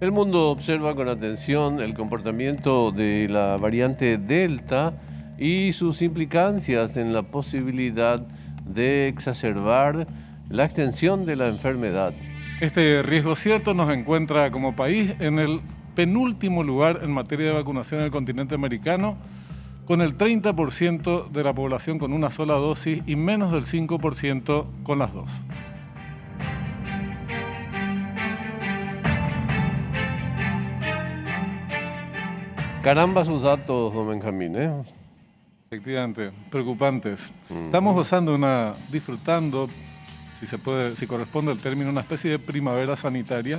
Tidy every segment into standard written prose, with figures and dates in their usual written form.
El mundo observa con atención el comportamiento de la variante Delta y sus implicancias en la posibilidad de exacerbar la extensión de la enfermedad. Este riesgo cierto nos encuentra como país en el penúltimo lugar en materia de vacunación en el continente americano, con el 30% de la población con una sola dosis y menos del 5% con las dos. Caramba sus datos, don Benjamín, ¿eh? Efectivamente, preocupantes. Estamos gozando disfrutando, si corresponde el término, una especie de primavera sanitaria,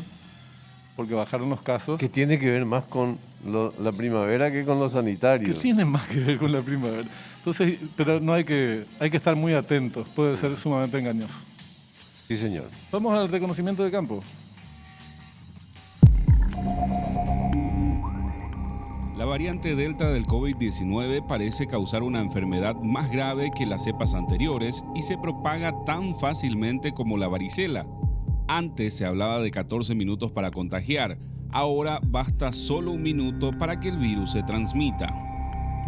porque bajaron los casos. Que tiene que ver más con la primavera que con lo sanitario. ¿Qué tiene más que ver con la primavera? Entonces, pero no hay que estar muy atentos, puede ser sumamente engañoso. Sí, señor. Vamos al reconocimiento de campo. La variante Delta del COVID-19 parece causar una enfermedad más grave que las cepas anteriores y se propaga tan fácilmente como la varicela. Antes se hablaba de 14 minutos para contagiar, ahora basta solo 1 minuto para que el virus se transmita.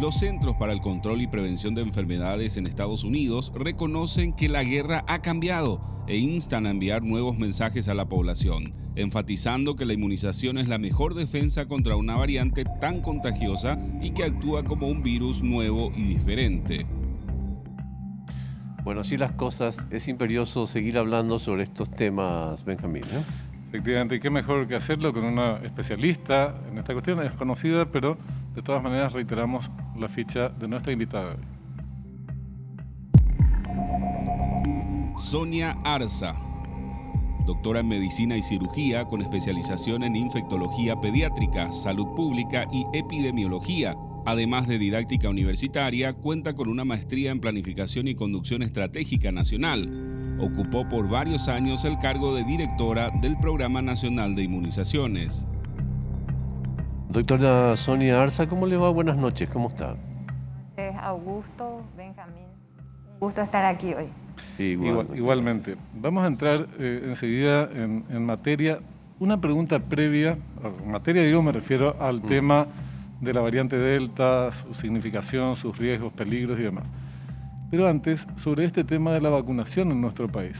Los Centros para el Control y Prevención de Enfermedades en Estados Unidos reconocen que la guerra ha cambiado e instan a enviar nuevos mensajes a la población, enfatizando que la inmunización es la mejor defensa contra una variante tan contagiosa y que actúa como un virus nuevo y diferente. Bueno, así las cosas, es imperioso seguir hablando sobre estos temas, Benjamín, ¿eh? Efectivamente, y qué mejor que hacerlo con una especialista en esta cuestión, es conocida, pero de todas maneras reiteramos la ficha de nuestra invitada. Sonia Arza, doctora en Medicina y Cirugía con especialización en Infectología Pediátrica, Salud Pública y Epidemiología. Además de didáctica universitaria, cuenta con una maestría en Planificación y Conducción Estratégica Nacional. Ocupó por varios años el cargo de directora del Programa Nacional de Inmunizaciones. Doctora Sonia Arza, ¿cómo le va? Buenas noches, ¿cómo está? Augusto, Benjamín, un gusto estar aquí hoy. Igualmente. Vamos a entrar enseguida en materia. Una pregunta previa, me refiero al tema de la variante Delta, su significación, sus riesgos, peligros y demás. Pero antes, sobre este tema de la vacunación en nuestro país.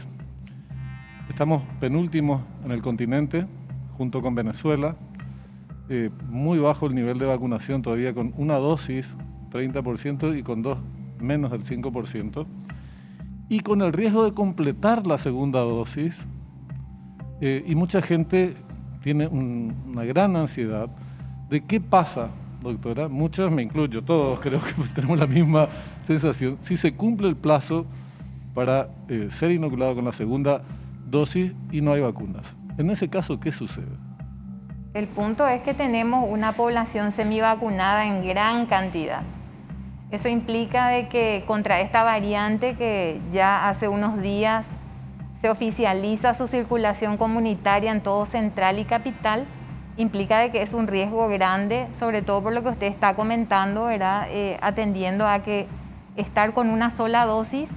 Estamos penúltimos en el continente, junto con Venezuela, muy bajo el nivel de vacunación todavía, con una dosis, 30%, y con dos, menos del 5%, y con el riesgo de completar la segunda dosis, y mucha gente tiene una gran ansiedad de qué pasa, doctora, muchos, me incluyo, todos creo que tenemos la misma sensación, si se cumple el plazo para ser inoculado con la segunda dosis y no hay vacunas. En ese caso, ¿qué sucede? El punto es que tenemos una población semivacunada en gran cantidad. Eso implica de que contra esta variante que ya hace unos días se oficializa su circulación comunitaria en todo Central y Capital, implica de que es un riesgo grande, sobre todo por lo que usted está comentando, ¿verdad? Atendiendo a que estar con una sola dosis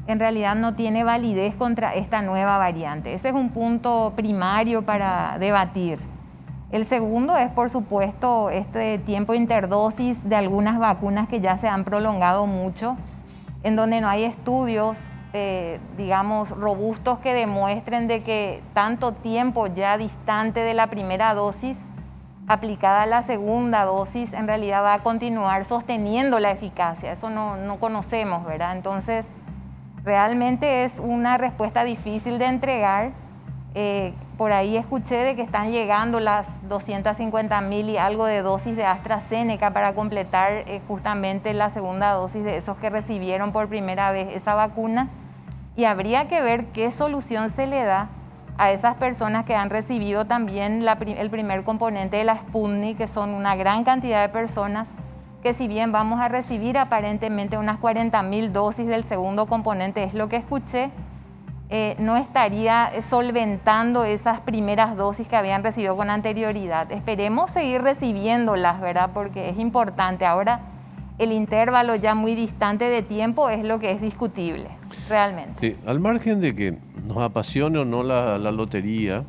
en realidad no tiene validez contra esta nueva variante. Ese es un punto primario para debatir. El segundo es, por supuesto, este tiempo interdosis de algunas vacunas que ya se han prolongado mucho, en donde no hay estudios, digamos, robustos que demuestren de que tanto tiempo ya distante de la primera dosis, aplicada a la segunda dosis, en realidad va a continuar sosteniendo la eficacia. Eso no conocemos, ¿verdad? Entonces, realmente es una respuesta difícil de entregar. Por ahí escuché de que están llegando las 250.000 y algo de dosis de AstraZeneca para completar justamente la segunda dosis de esos que recibieron por primera vez esa vacuna. Y habría que ver qué solución se le da a esas personas que han recibido también el primer componente de la Sputnik, que son una gran cantidad de personas, que si bien vamos a recibir aparentemente unas 40.000 dosis del segundo componente, es lo que escuché, no estaría solventando esas primeras dosis que habían recibido con anterioridad. Esperemos seguir recibiéndolas, ¿verdad? Porque es importante. Ahora, el intervalo ya muy distante de tiempo es lo que es discutible, realmente. Sí, al margen de que nos apasione o no la lotería,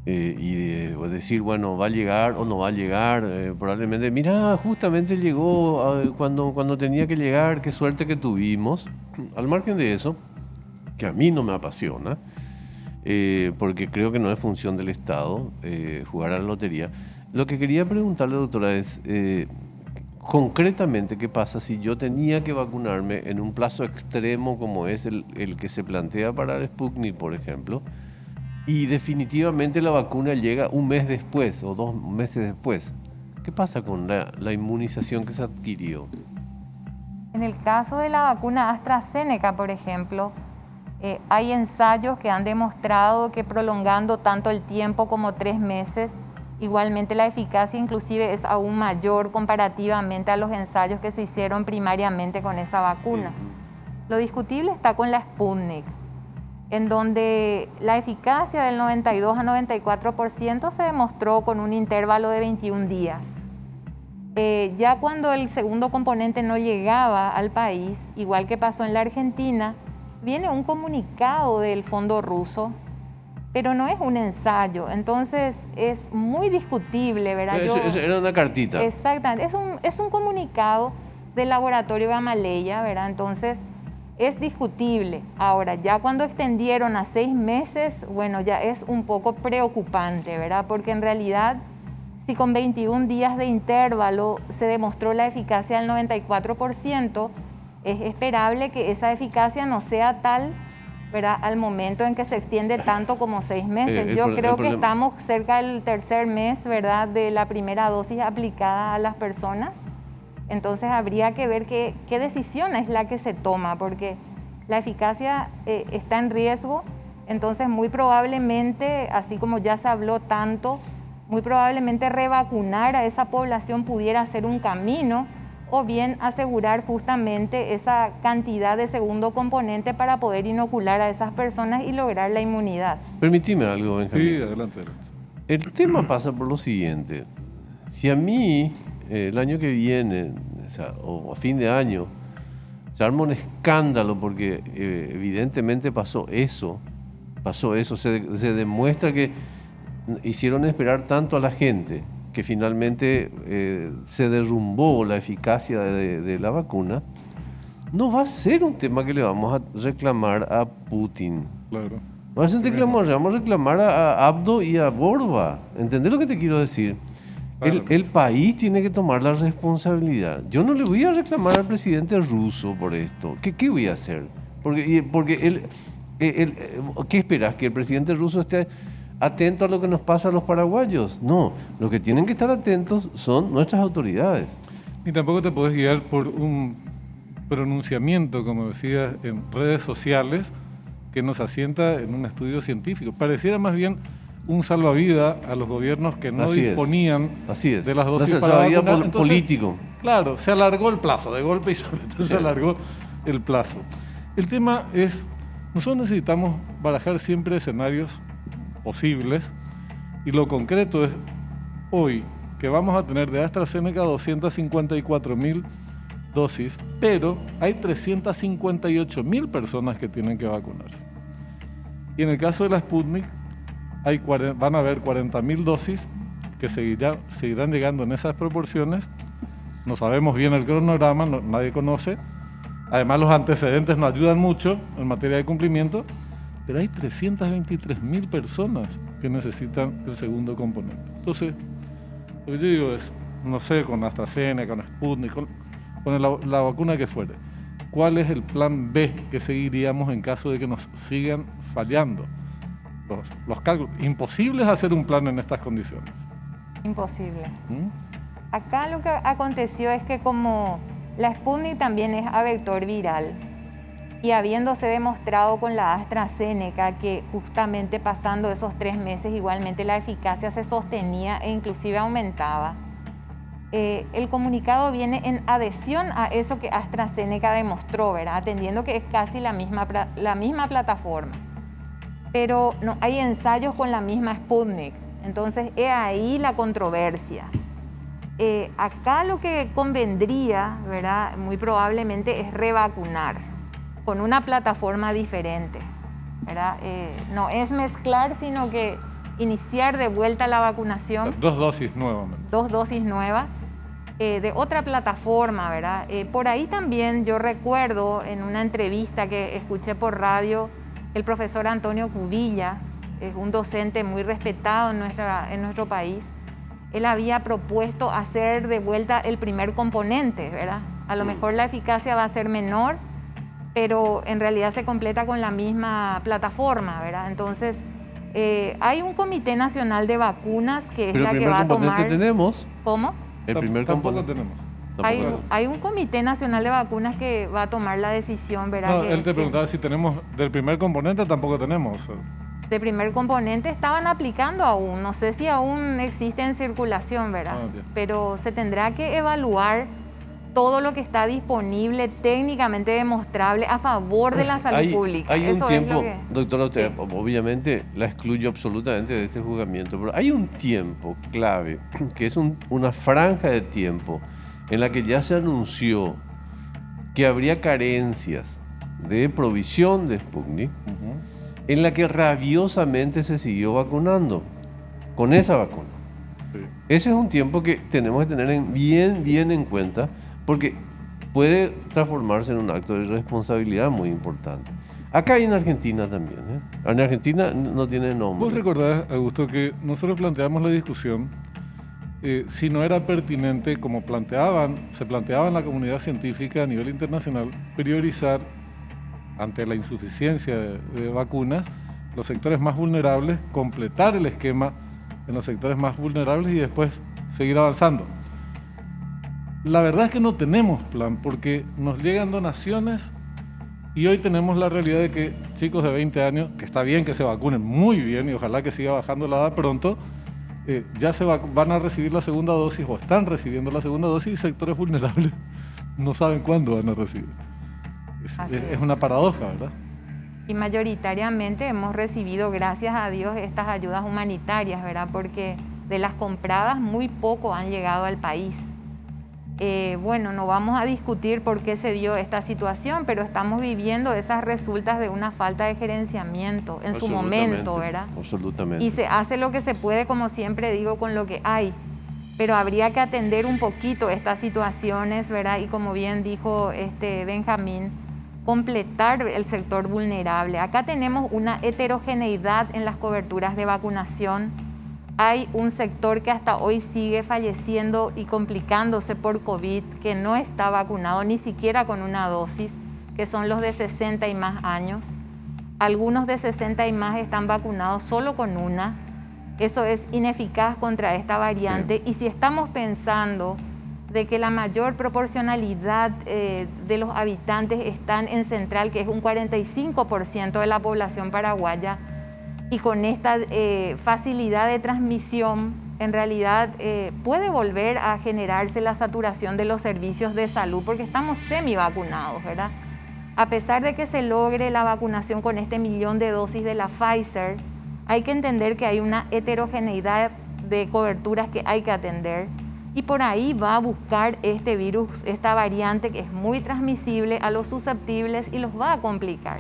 decir, bueno, va a llegar o no va a llegar, probablemente, mira, justamente llegó cuando tenía que llegar, qué suerte que tuvimos. Al margen de eso, que a mí no me apasiona, porque creo que no es función del Estado jugar a la lotería. Lo que quería preguntarle, doctora, es concretamente qué pasa si yo tenía que vacunarme en un plazo extremo como es el que se plantea para el Sputnik, por ejemplo, y definitivamente la vacuna llega un mes después o 2 meses después. ¿Qué pasa con la inmunización que se adquirió? En el caso de la vacuna AstraZeneca, por ejemplo, hay ensayos que han demostrado que prolongando tanto el tiempo como 3 meses, igualmente la eficacia inclusive es aún mayor comparativamente a los ensayos que se hicieron primariamente con esa vacuna. Lo discutible está con la Sputnik, en donde la eficacia del 92 a 94% se demostró con un intervalo de 21 días. Ya cuando el segundo componente no llegaba al país, igual que pasó en la Argentina, viene un comunicado del fondo ruso, pero no es un ensayo, entonces es muy discutible, ¿verdad? Era una cartita. Exactamente, es un comunicado del laboratorio Gamaleya, ¿verdad? Entonces es discutible. Ahora, ya cuando extendieron a 6 meses, bueno, ya es un poco preocupante, ¿verdad? Porque en realidad, si con 21 días de intervalo se demostró la eficacia del 94%, es esperable que esa eficacia no sea tal, ¿verdad?, al momento en que se extiende tanto como 6 meses. Yo creo que estamos cerca del tercer mes, ¿verdad?, de la primera dosis aplicada a las personas. Entonces habría que ver qué decisión es la que se toma, porque la eficacia está en riesgo. Entonces muy probablemente, así como ya se habló tanto, muy probablemente revacunar a esa población pudiera ser un camino, o bien asegurar justamente esa cantidad de segundo componente para poder inocular a esas personas y lograr la inmunidad. Permitime algo, Benjamín. Sí, adelante. El tema pasa por lo siguiente. Si a mí, el año que viene, o a fin de año, se arma un escándalo porque evidentemente pasó eso, se demuestra que hicieron esperar tanto a la gente, que finalmente se derrumbó la eficacia de la vacuna, no va a ser un tema que le vamos a reclamar a Putin. Claro. Va a ser un tema que vamos a reclamar a Abdo y a Borba. ¿Entendés lo que te quiero decir? Claro. El país tiene que tomar la responsabilidad. Yo no le voy a reclamar al presidente ruso por esto. ¿Qué voy a hacer? Porque él, ¿qué esperas? ¿Que el presidente ruso esté atento a lo que nos pasa a los paraguayos? No, los que tienen que estar atentos son nuestras autoridades. Ni tampoco te podés guiar por un pronunciamiento, como decías, en redes sociales que nos asienta en un estudio científico. Pareciera más bien un salvavidas a los gobiernos que no disponían de las dosis para vacunar. Entonces, político. Claro, se alargó el plazo, de golpe y se alargó el plazo. El tema es, nosotros necesitamos barajar siempre escenarios posibles, y lo concreto es hoy que vamos a tener de AstraZeneca 254.000 dosis, pero hay 358.000 personas que tienen que vacunarse. Y en el caso de la Sputnik van a haber 40.000 dosis que seguirán llegando en esas proporciones. No sabemos bien el cronograma, nadie conoce. Además, los antecedentes nos ayudan mucho en materia de cumplimiento, pero hay 323.000 personas que necesitan el segundo componente. Entonces, lo que yo digo es, no sé, con AstraZeneca, con Sputnik, con la vacuna que fuere, ¿cuál es el plan B que seguiríamos en caso de que nos sigan fallando los cálculos? Imposible es hacer un plan en estas condiciones. Imposible. Acá lo que aconteció es que como la Sputnik también es a vector viral, y habiéndose demostrado con la AstraZeneca que justamente pasando esos 3 meses igualmente la eficacia se sostenía e inclusive aumentaba, el comunicado viene en adhesión a eso que AstraZeneca demostró, ¿verdad? Atendiendo que es casi la misma plataforma. Pero no hay ensayos con la misma Sputnik, entonces es ahí la controversia. Acá lo que convendría, ¿verdad?, muy probablemente es revacunar con una plataforma diferente, ¿verdad? No es mezclar, sino que iniciar de vuelta la vacunación. 2 dosis nuevamente. 2 dosis nuevas de otra plataforma, ¿verdad? Por ahí también yo recuerdo en una entrevista que escuché por radio, el profesor Antonio Cubilla, es un docente muy respetado en nuestro país. Él había propuesto hacer de vuelta el primer componente, ¿verdad? A lo mejor la eficacia va a ser menor, pero en realidad se completa con la misma plataforma, ¿verdad? Entonces, hay un Comité Nacional de Vacunas que es la que va a tomar... tenemos. ¿Cómo? El primer Tampoco componente. tenemos. Hay un Comité Nacional de Vacunas que va a tomar la decisión, ¿verdad? No, él te preguntaba si tenemos del primer componente, tampoco tenemos. De primer componente estaban aplicando aún, no sé si aún existe en circulación, ¿verdad? Pero se tendrá que evaluar todo lo que está disponible, técnicamente demostrable, a favor de la salud pública. Hay Eso un tiempo, es lo que... doctora, usted Sí. obviamente la excluyo absolutamente de este juzgamiento, pero hay un tiempo clave, que es una franja de tiempo en la que ya se anunció que habría carencias de provisión de Sputnik, en la que rabiosamente se siguió vacunando con esa vacuna. Sí. Ese es un tiempo que tenemos que tener bien en cuenta, porque puede transformarse en un acto de responsabilidad muy importante. Acá y en Argentina también, ¿eh? En Argentina no tiene nombre. Vos recordás, Augusto, que nosotros planteamos la discusión si no era pertinente, como se planteaba en la comunidad científica a nivel internacional, priorizar ante la insuficiencia de vacunas los sectores más vulnerables, completar el esquema en los sectores más vulnerables y después seguir avanzando. La verdad es que no tenemos plan porque nos llegan donaciones y hoy tenemos la realidad de que chicos de 20 años, que está bien que se vacunen muy bien y ojalá que siga bajando la edad pronto, ya van a recibir la segunda dosis o están recibiendo la segunda dosis y sectores vulnerables no saben cuándo van a recibir. Es una paradoja, ¿verdad? Y mayoritariamente hemos recibido, gracias a Dios, estas ayudas humanitarias, ¿verdad? Porque de las compradas muy poco han llegado al país. Bueno, no vamos a discutir por qué se dio esta situación, pero estamos viviendo esas resultas de una falta de gerenciamiento en su momento, ¿verdad? Absolutamente. Y se hace lo que se puede, como siempre digo, con lo que hay. Pero habría que atender un poquito estas situaciones, ¿verdad? Y como bien dijo Benjamín, completar el sector vulnerable. Acá tenemos una heterogeneidad en las coberturas de vacunación. Hay un sector que hasta hoy sigue falleciendo y complicándose por COVID, que no está vacunado ni siquiera con una dosis, que son los de 60 y más años. Algunos de 60 y más están vacunados solo con una. Eso es ineficaz contra esta variante. Y si estamos pensando de que la mayor proporcionalidad de los habitantes están en Central, que es un 45% de la población paraguaya, y con esta facilidad de transmisión, en realidad puede volver a generarse la saturación de los servicios de salud, porque estamos semi-vacunados, ¿verdad? A pesar de que se logre la vacunación con 1 millón de dosis de la Pfizer, hay que entender que hay una heterogeneidad de coberturas que hay que atender. Y por ahí va a buscar este virus, esta variante que es muy transmisible a los susceptibles y los va a complicar.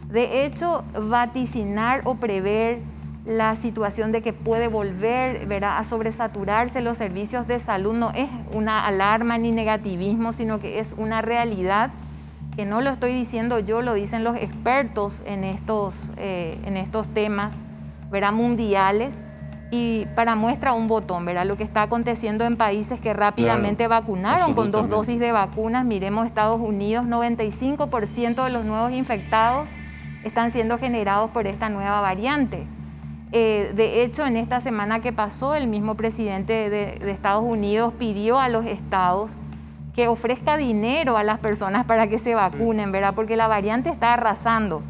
De hecho, vaticinar o prever la situación de que puede volver, ¿verdad?, a sobresaturarse los servicios de salud no es una alarma ni negativismo, sino que es una realidad que no lo estoy diciendo yo, lo dicen los expertos en estos temas, ¿verdad?, mundiales. Y para muestra un botón, ¿verdad?, lo que está aconteciendo en países que rápidamente vacunaron con 2 dosis de vacunas. Miremos Estados Unidos, 95% de los nuevos infectados están siendo generados por esta nueva variante. De hecho, en esta semana que pasó, el mismo presidente de Estados Unidos pidió a los estados que ofrezca dinero a las personas para que se vacunen, ¿verdad?, porque la variante está arrasando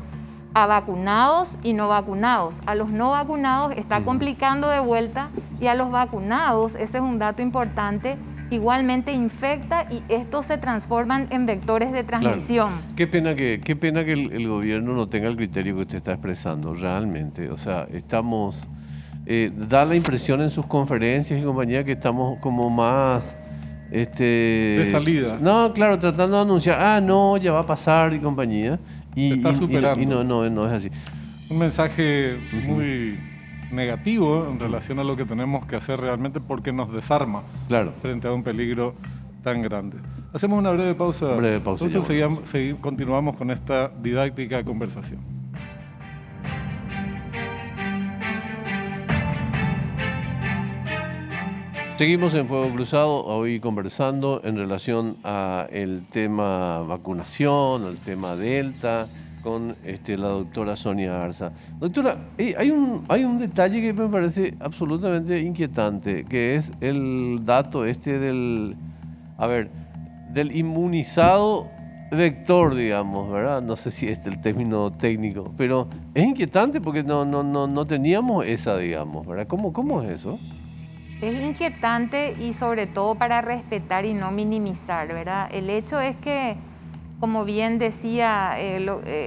a vacunados y no vacunados. A los no vacunados está complicando de vuelta y a los vacunados, ese es un dato importante, igualmente infecta y estos se transforman en vectores de transmisión. Claro. Qué pena que el gobierno no tenga el criterio que usted está expresando, realmente. O sea, estamos... da la impresión en sus conferencias y compañía que estamos como más... de salida. No, claro, tratando de anunciar, no, ya va a pasar y compañía. Se está superando. Y no es así. Un mensaje muy negativo en relación a lo que tenemos que hacer realmente, porque nos desarma frente a un peligro tan grande. Hacemos una breve pausa. Entonces continuamos con esta didáctica conversación. Seguimos en Fuego Cruzado, hoy conversando en relación al tema vacunación, al tema Delta, con la doctora Sonia Arza. Doctora, hay un detalle que me parece absolutamente inquietante, que es el dato del inmunizado vector, digamos, ¿verdad? No sé si es el término técnico, pero es inquietante porque no teníamos esa, digamos, ¿verdad? ¿Cómo es eso? Es inquietante y sobre todo para respetar y no minimizar, ¿verdad? El hecho es que, como bien decía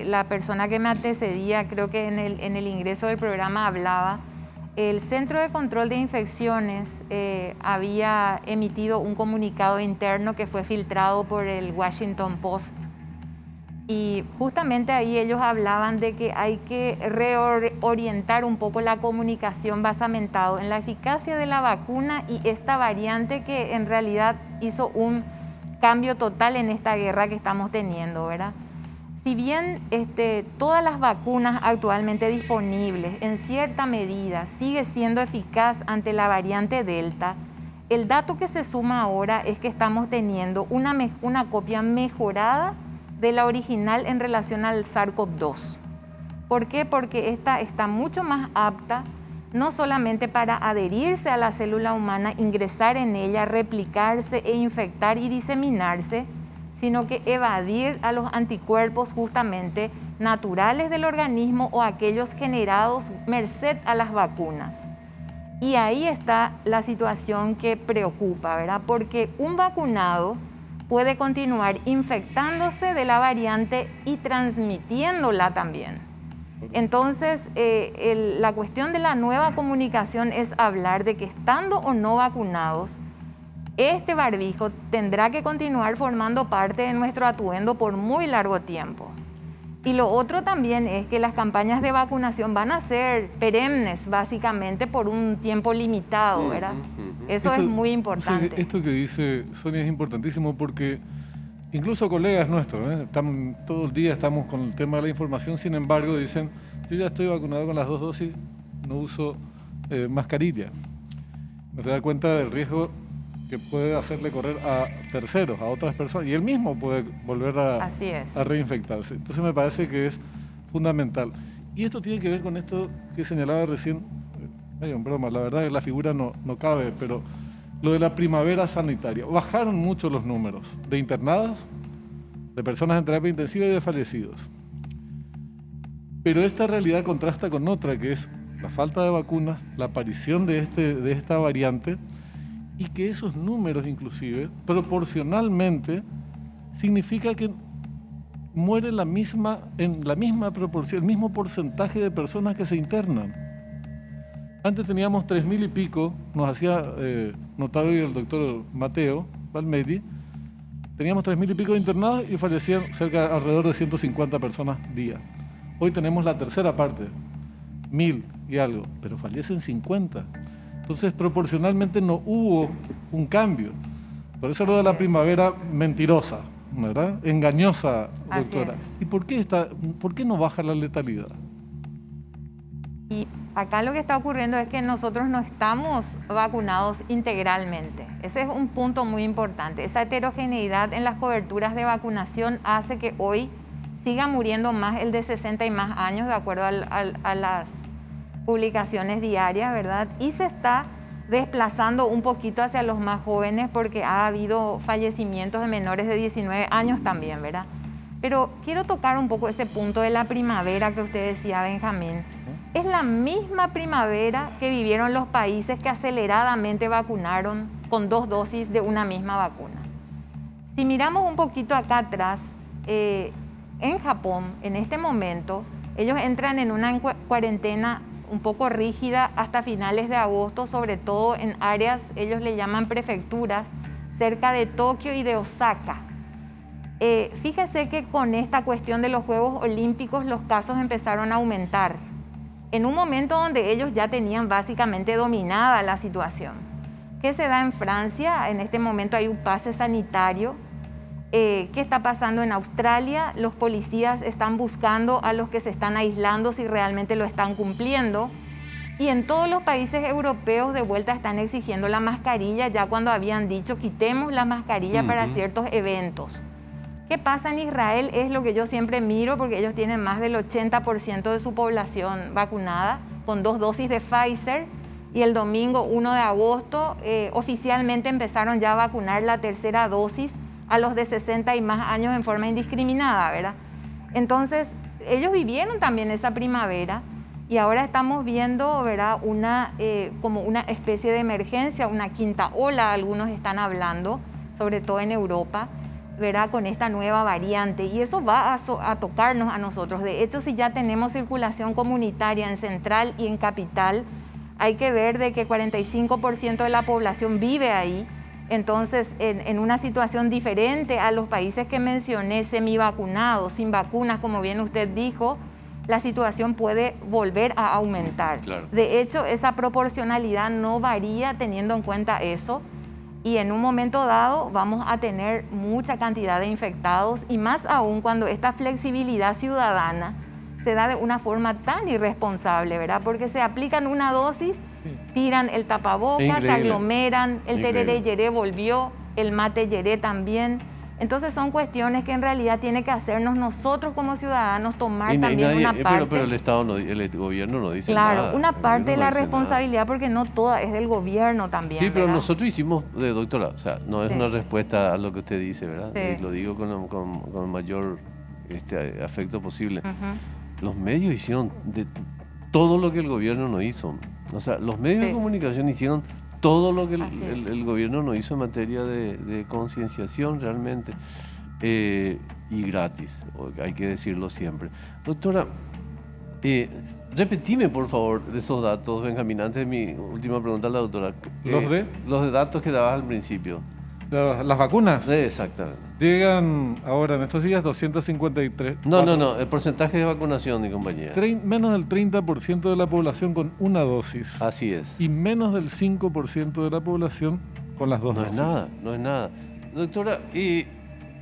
la persona que me antecedía, creo que en el ingreso del programa hablaba, el Centro de Control de Infecciones había emitido un comunicado interno que fue filtrado por el Washington Post. Y justamente ahí ellos hablaban de que hay que reorientar un poco la comunicación basamentado en la eficacia de la vacuna y esta variante que en realidad hizo un cambio total en esta guerra que estamos teniendo, ¿verdad? Si bien todas las vacunas actualmente disponibles en cierta medida sigue siendo eficaz ante la variante Delta, el dato que se suma ahora es que estamos teniendo una copia mejorada de la original en relación al SARS-CoV-2. ¿Por qué? Porque esta está mucho más apta no solamente para adherirse a la célula humana, ingresar en ella, replicarse e infectar y diseminarse, sino que evadir a los anticuerpos justamente naturales del organismo o aquellos generados merced a las vacunas. Y ahí está la situación que preocupa, ¿verdad? Porque un vacunado puede continuar infectándose de la variante y transmitiéndola también. Entonces, la cuestión de la nueva comunicación es hablar de que estando o no vacunados, este barbijo tendrá que continuar formando parte de nuestro atuendo por muy largo tiempo. Y lo otro también es que las campañas de vacunación van a ser perennes, básicamente por un tiempo limitado, ¿verdad? Eso es muy importante. Esto que dice Sonia es importantísimo porque incluso colegas nuestros, todo el día estamos con el tema de la información, sin embargo dicen, yo ya estoy vacunado con las 2 dosis, no uso mascarilla. No se da cuenta del riesgo que puede hacerle correr a terceros, a otras personas, y él mismo puede volver a reinfectarse. Entonces me parece que es fundamental. Y esto tiene que ver con esto que señalaba recién, medio en broma, la verdad que la figura no cabe, pero lo de la primavera sanitaria. Bajaron mucho los números de internados, de personas en terapia intensiva y de fallecidos. Pero esta realidad contrasta con otra, que es la falta de vacunas, la aparición de esta variante, y que esos números inclusive, proporcionalmente, significa que muere en la misma proporción, el mismo porcentaje de personas que se internan. Antes teníamos 3.000 y pico, nos hacía notar hoy el doctor Mateo Valmedi, teníamos 3.000 y pico de internados y fallecían alrededor de 150 personas día. Hoy tenemos la tercera parte, 1.000 y algo, pero fallecen 50. Entonces, proporcionalmente no hubo un cambio. Por eso lo de la primavera mentirosa, ¿verdad? Engañosa, doctora. ¿Y por qué no baja la letalidad? Y acá lo que está ocurriendo es que nosotros no estamos vacunados integralmente. Ese es un punto muy importante. Esa heterogeneidad en las coberturas de vacunación hace que hoy siga muriendo más el de 60 y más años, de acuerdo a las publicaciones diarias, ¿verdad? Y se está desplazando un poquito hacia los más jóvenes porque ha habido fallecimientos de menores de 19 años también, ¿verdad? Pero quiero tocar un poco ese punto de la primavera que usted decía, Benjamín. Es la misma primavera que vivieron los países que aceleradamente vacunaron con 2 dosis de una misma vacuna. Si miramos un poquito acá atrás, en Japón, en este momento, ellos entran en una cuarentena un poco rígida hasta finales de agosto, sobre todo en áreas, ellos le llaman prefecturas, cerca de Tokio y de Osaka. Fíjese que con esta cuestión de los Juegos Olímpicos los casos empezaron a aumentar. en un momento donde ellos ya tenían básicamente dominada la situación. ¿Qué se da en Francia? En este momento hay un pase sanitario. ¿Qué está pasando en Australia? Los policías están buscando a los que se están aislando si realmente lo están cumpliendo. Y en todos los países europeos de vuelta están exigiendo la mascarilla, ya cuando habían dicho quitemos la mascarilla para ciertos eventos. ¿Qué pasa en Israel? Es lo que yo siempre miro, porque ellos tienen más del 80% de su población vacunada con 2 dosis de Pfizer, y el domingo 1 de agosto oficialmente empezaron ya a vacunar la tercera dosis a los de 60 y más años en forma indiscriminada, ¿verdad? Entonces, ellos vivieron también esa primavera y ahora estamos viendo, ¿verdad?, como una especie de emergencia, una quinta ola, algunos están hablando, sobre todo en Europa, ¿verdad?, con esta nueva variante, y eso va a tocarnos a nosotros. De hecho, si ya tenemos circulación comunitaria en Central y en Capital, hay que ver de que 45% de la población vive ahí. Entonces, en una situación diferente a los países que mencioné, semivacunados, sin vacunas, como bien usted dijo, la situación puede volver a aumentar. Claro. De hecho, esa proporcionalidad no varía teniendo en cuenta eso, y en un momento dado vamos a tener mucha cantidad de infectados, y más aún cuando esta flexibilidad ciudadana se da de una forma tan irresponsable, ¿verdad? Porque se aplican una dosis, tiran el tapabocas, se aglomeran, el tereré yeré volvió, el mate yeré también. Entonces son cuestiones que en realidad tiene que hacernos nosotros como ciudadanos tomar también una parte. Pero el Estado, el gobierno no dice claro, nada. Una parte de la dice responsabilidad, nada. porque no toda es del gobierno también. Sí, pero ¿verdad? nosotros hicimos, doctora, o sea, no es una respuesta a lo que usted dice, ¿verdad? Sí. Y lo digo con mayor afecto posible. Los medios hicieron de todo lo que el gobierno no hizo. O sea, los medios de comunicación hicieron todo lo que el gobierno no hizo en materia de concienciación realmente, y gratis, hay que decirlo siempre. Doctora, repetime por favor esos datos, Benjamín, antes de mi última pregunta a la doctora. Los de datos que dabas al principio. Las vacunas. Exactamente. Llegan ahora en estos días 253. No, el porcentaje de vacunación, mi compañera. Menos del 30% de la población con una dosis. Así es. Y menos del 5% de la población con las 2 dosis. No es nada. Doctora, ¿qué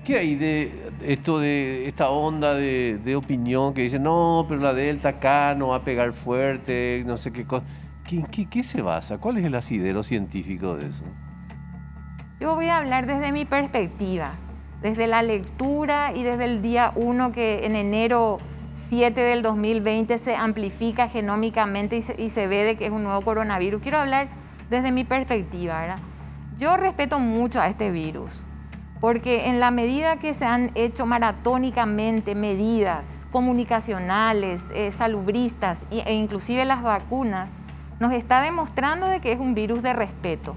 hay de esto, de esta onda de opinión que dice, no, pero la Delta acá no va a pegar fuerte, no sé qué cosa? ¿Qué se basa? ¿Cuál es el asidero científico de eso? Yo voy a hablar desde mi perspectiva, desde la lectura y desde el día 1 que en enero 7 del 2020 se amplifica genómicamente y se ve de que es un nuevo coronavirus. Quiero hablar desde mi perspectiva, ¿verdad? Yo respeto mucho a este virus, porque en la medida que se han hecho maratónicamente medidas comunicacionales, salubristas e inclusive las vacunas, nos está demostrando de que es un virus de respeto.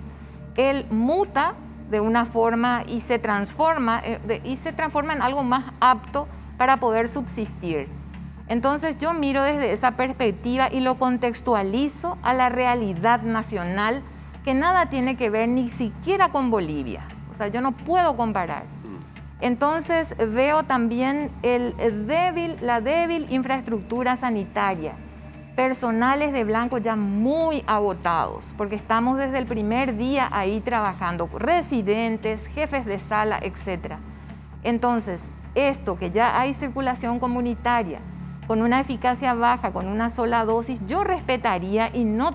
Él muta de una forma y se transforma en algo más apto para poder subsistir. Entonces yo miro desde esa perspectiva y lo contextualizo a la realidad nacional, que nada tiene que ver ni siquiera con Bolivia. O sea, yo no puedo comparar. Entonces veo también la débil infraestructura sanitaria, personales de blanco ya muy agotados, porque estamos desde el primer día ahí trabajando, residentes, jefes de sala, etc. Entonces, esto que ya hay circulación comunitaria, con una eficacia baja, con una sola dosis, yo respetaría y no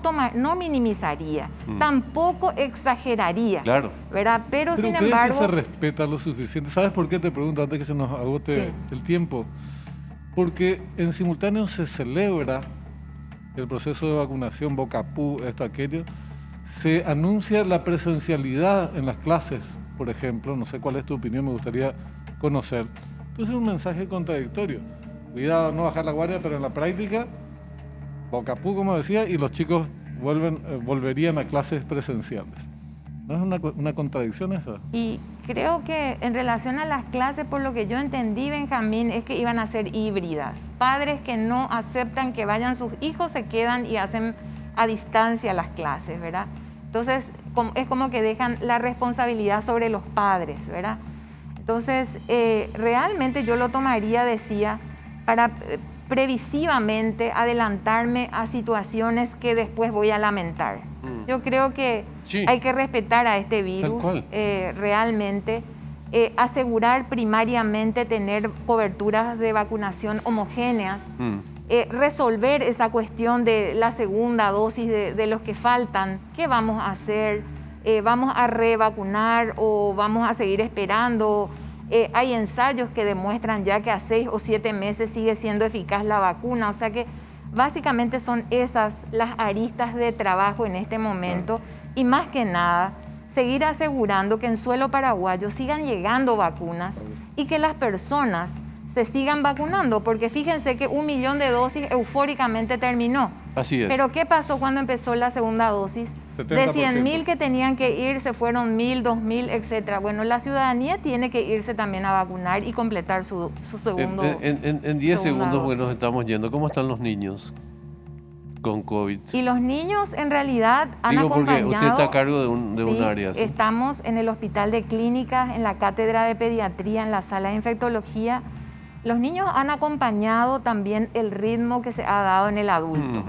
minimizaría, tampoco exageraría, claro, ¿verdad? Pero sin ¿crees embargo... que se respeta lo suficiente? ¿Sabes por qué te pregunto antes que se nos agote el tiempo? Porque en simultáneo se celebra el proceso de vacunación, Bocapú, esto, aquello, se anuncia la presencialidad en las clases, por ejemplo, no sé cuál es tu opinión, me gustaría conocer. Entonces es un mensaje contradictorio. Cuidado, no bajar la guardia, pero en la práctica, Bocapú, como decía, y los chicos volverían a clases presenciales. ¿No es una contradicción esa? Y creo que en relación a las clases, por lo que yo entendí, Benjamín, es que iban a ser híbridas. Padres que no aceptan que vayan sus hijos se quedan y hacen a distancia las clases, ¿verdad? Entonces, es como que dejan la responsabilidad sobre los padres, ¿verdad? Entonces, realmente yo lo tomaría, decía, previsivamente adelantarme a situaciones que después voy a lamentar. Yo creo que Sí. hay que respetar a este virus cual. realmente, asegurar primariamente tener coberturas de vacunación homogéneas, resolver esa cuestión de la segunda dosis de los que faltan. ¿Qué vamos a hacer? ¿Vamos a revacunar o vamos a seguir esperando? Hay ensayos que demuestran ya que a 6 o 7 meses sigue siendo eficaz la vacuna. O sea que básicamente son esas las aristas de trabajo en este momento. Y más que nada, seguir asegurando que en suelo paraguayo sigan llegando vacunas y que las personas se sigan vacunando. Porque fíjense que 1 millón de dosis eufóricamente terminó. Así es. Pero ¿qué pasó cuando empezó la segunda dosis? De 100.000 que tenían que ir, se fueron 1.000, 2.000, etcétera. Bueno, la ciudadanía tiene que irse también a vacunar y completar su segundo. En 10 segunda segundos, dosis. bueno, estamos yendo. ¿Cómo están los niños con COVID? Y los niños en realidad han Digo porque acompañado. usted está a cargo de un Sí, área. ¿sí? estamos en el Hospital de Clínicas, en la Cátedra de Pediatría, en la Sala de Infectología. Los niños han acompañado también el ritmo que se ha dado en el adulto.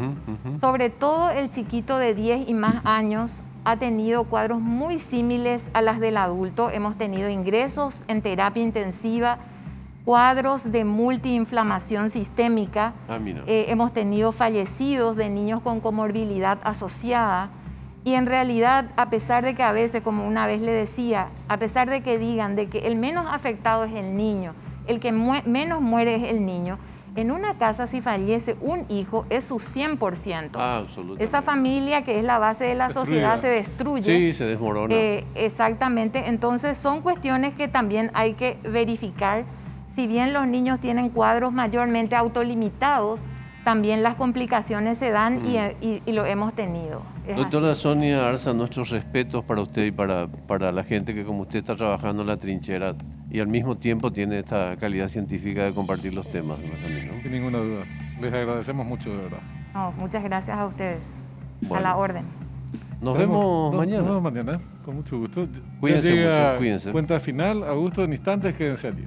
Sobre todo el chiquito de 10 y más años ha tenido cuadros muy similares a las del adulto. Hemos tenido ingresos en terapia intensiva, cuadros de multiinflamación sistémica. Mira. Hemos tenido fallecidos de niños con comorbilidad asociada. Y en realidad, a pesar de que a veces, como una vez le decía, a pesar de que digan de que el menos afectado es el niño, el que menos muere es el niño, en una casa si fallece un hijo es su 100%. Absolutamente. Esa familia que es la base de la sociedad se destruye. Sí, se desmorona. Exactamente. Entonces son cuestiones que también hay que verificar. Si bien los niños tienen cuadros mayormente autolimitados, también las complicaciones se dan y lo hemos tenido. Es Doctora así. Sonia Arza, nuestros respetos para usted y para la gente que como usted está trabajando en la trinchera y al mismo tiempo tiene esta calidad científica de compartir los temas. ¿no? Sin ninguna duda. Les agradecemos mucho, de verdad. No, muchas gracias a ustedes. Bueno. A la orden. Nos vemos mañana. Nos vemos mañana, con mucho gusto. Cuídense Ya llega mucho, cuídense. Cuenta final, Augusto, en instantes, quédense allí.